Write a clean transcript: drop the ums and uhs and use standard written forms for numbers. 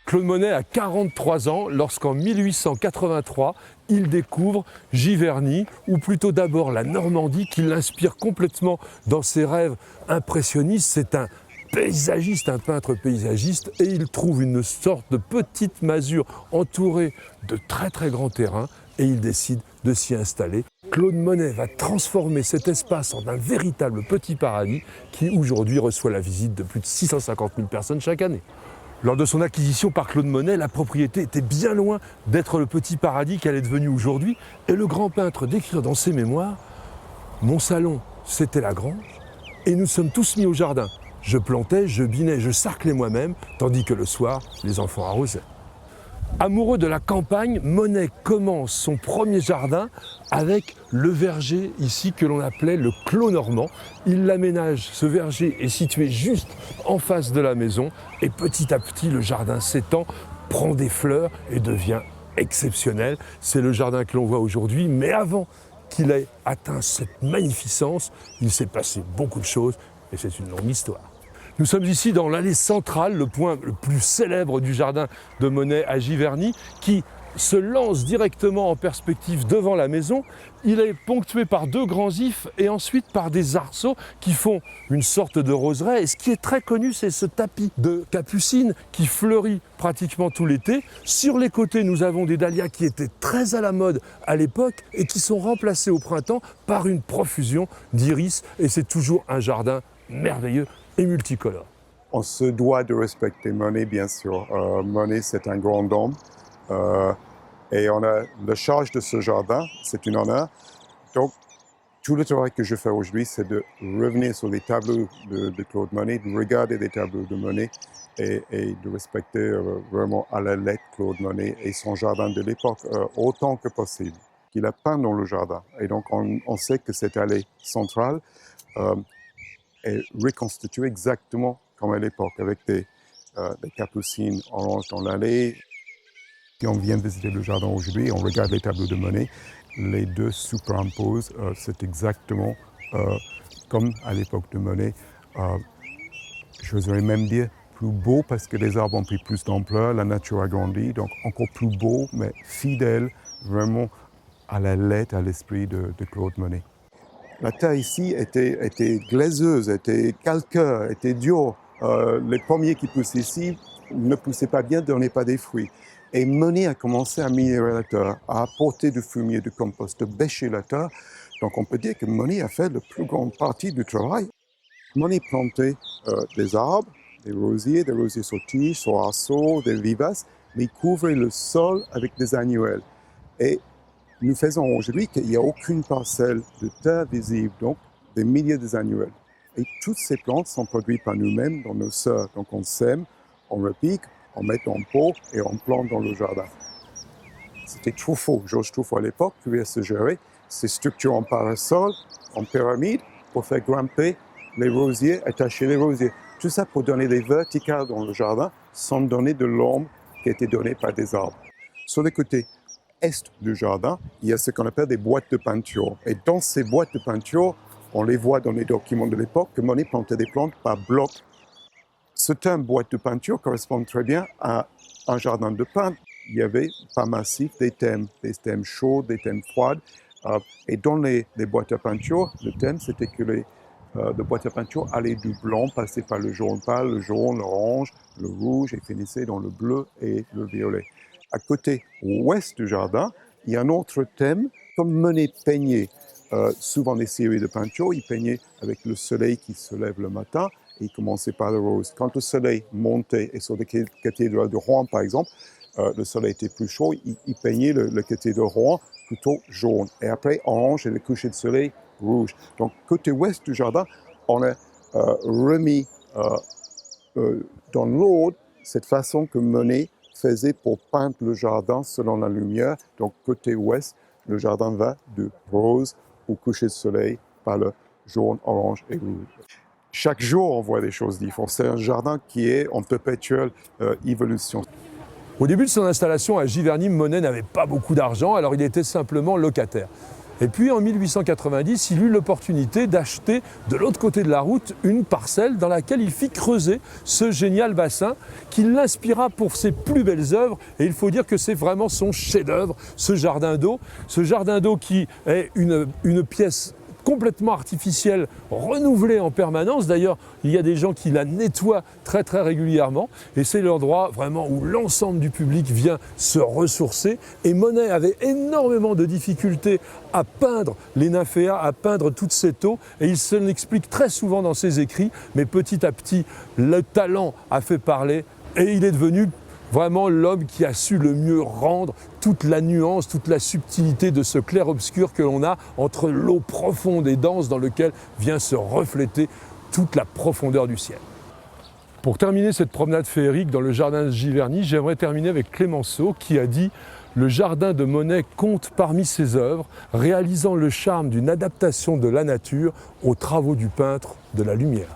Claude Monet a 43 ans lorsqu'en 1883, il découvre Giverny, ou plutôt d'abord la Normandie, qui l'inspire complètement dans ses rêves impressionnistes. C'est un paysagiste, un peintre paysagiste, et il trouve une sorte de petite masure entourée de très très grands terrains, et il décide de s'y installer. Claude Monet va transformer cet espace en un véritable petit paradis qui aujourd'hui reçoit la visite de plus de 650 000 personnes chaque année. Lors de son acquisition par Claude Monet, la propriété était bien loin d'être le petit paradis qu'elle est devenue aujourd'hui, et le grand peintre décrit dans ses mémoires « Mon salon, c'était la grange, et nous sommes tous mis au jardin. Je plantais, je binais, je sarclais moi-même, tandis que le soir, les enfants arrosaient. » Amoureux de la campagne, Monet commence son premier jardin avec le verger ici que l'on appelait le Clos Normand. Il l'aménage, ce verger est situé juste en face de la maison et petit à petit le jardin s'étend, prend des fleurs et devient exceptionnel. C'est le jardin que l'on voit aujourd'hui, mais avant qu'il ait atteint cette magnificence, il s'est passé beaucoup de choses et c'est une longue histoire. Nous sommes ici dans l'allée centrale, le point le plus célèbre du jardin de Monet à Giverny, qui se lance directement en perspective devant la maison. Il est ponctué par deux grands ifs et ensuite par des arceaux qui font une sorte de roseraie. Et ce qui est très connu, c'est ce tapis de capucine qui fleurit pratiquement tout l'été. Sur les côtés, nous avons des dahlias qui étaient très à la mode à l'époque et qui sont remplacés au printemps par une profusion d'iris. Et c'est toujours un jardin merveilleux et multicolore. On se doit de respecter Monet, bien sûr. Monet, c'est un grand homme. Et on a la charge de ce jardin, c'est une honneur. Donc, tout le travail que je fais aujourd'hui, c'est de revenir sur les tableaux de Claude Monet, de regarder les tableaux de Monet et de respecter vraiment à la lettre Claude Monet et son jardin de l'époque autant que possible. Il a peint dans le jardin. Et donc, on sait que cette allée centrale est reconstituée exactement comme à l'époque, avec des capucines oranges dans l'allée. Si on vient visiter le jardin aujourd'hui, on regarde les tableaux de Monet, les deux superimposent, c'est exactement comme à l'époque de Monet. J'oserais même dire plus beau parce que les arbres ont pris plus d'ampleur, la nature a grandi, donc encore plus beau, mais fidèle vraiment à la lettre, à l'esprit de Claude Monet. La terre ici était glaceuse, était calcaire, était dure. Les pommiers qui poussent ici ne poussaient pas bien, ne donnaient pas des fruits. Et Monet a commencé à minérer la terre, à apporter du fumier, du compost, de bêcher la terre. Donc on peut dire que Monet a fait la plus grande partie du travail. Monet plantait des arbres, des rosiers sautilles, sur arceaux, des vivaces, mais il couvrait le sol avec des annuelles. Et nous faisons aujourd'hui qu'il n'y a aucune parcelle de terre visible, donc des milliers d'annuelles. Et toutes ces plantes sont produites par nous-mêmes dans nos serres. Donc on sème, on repique, on met en pot et on plante dans le jardin. C'était Truffaut, Georges Truffaut à l'époque, qui a suggéré ces structures en parasol, en pyramide, pour faire grimper les rosiers, attacher les rosiers. Tout ça pour donner des verticales dans le jardin, sans donner de l'ombre qui était donnée par des arbres. Sur le côté est du jardin, il y a ce qu'on appelle des boîtes de peinture. Et dans ces boîtes de peinture, on les voit dans les documents de l'époque, que Monet plantait des plantes par bloc. Ce terme boîte de peinture correspond très bien à un jardin de peintre. Il y avait par massif des thèmes chauds, des thèmes froids. Et dans les boîtes à peinture, le thème, c'était que les boîtes à peinture allaient du blanc, passaient par le jaune pâle, le jaune, l'orange, le rouge, et finissaient dans le bleu et le violet. À côté ouest du jardin, il y a un autre thème. Comme Monet peignait souvent des séries de peintures, il peignait avec le soleil qui se lève le matin, et il commençait par le rose. Quand le soleil montait, et sur la cathédrale de Rouen par exemple, le soleil était plus chaud, il peignait le cathédrale de Rouen plutôt jaune. Et après, orange et le coucher de soleil rouge. Donc, côté ouest du jardin, on a remis dans l'ordre cette façon que Monet faisait pour peindre le jardin selon la lumière. Donc, côté ouest, le jardin va du rose au coucher de soleil par le jaune, orange et rouge. Chaque jour, on voit des choses différentes. C'est un jardin qui est en perpétuelle évolution. Au début de son installation à Giverny, Monet n'avait pas beaucoup d'argent, alors il était simplement locataire. Et puis en 1890, il eut l'opportunité d'acheter de l'autre côté de la route une parcelle dans laquelle il fit creuser ce génial bassin qui l'inspira pour ses plus belles œuvres. Et il faut dire que c'est vraiment son chef-d'œuvre, ce jardin d'eau. Ce jardin d'eau qui est une pièce complètement artificielle, renouvelée en permanence. D'ailleurs, il y a des gens qui la nettoient très très régulièrement et c'est l'endroit vraiment où l'ensemble du public vient se ressourcer. Et Monet avait énormément de difficultés à peindre les nymphéas, à peindre toute cette eau et il se l'explique très souvent dans ses écrits, mais petit à petit, le talent a fait parler et il est devenu vraiment l'homme qui a su le mieux rendre toute la nuance, toute la subtilité de ce clair-obscur que l'on a entre l'eau profonde et dense dans lequel vient se refléter toute la profondeur du ciel. Pour terminer cette promenade féerique dans le jardin de Giverny, j'aimerais terminer avec Clémenceau qui a dit « Le jardin de Monet compte parmi ses œuvres, réalisant le charme d'une adaptation de la nature aux travaux du peintre de la lumière ».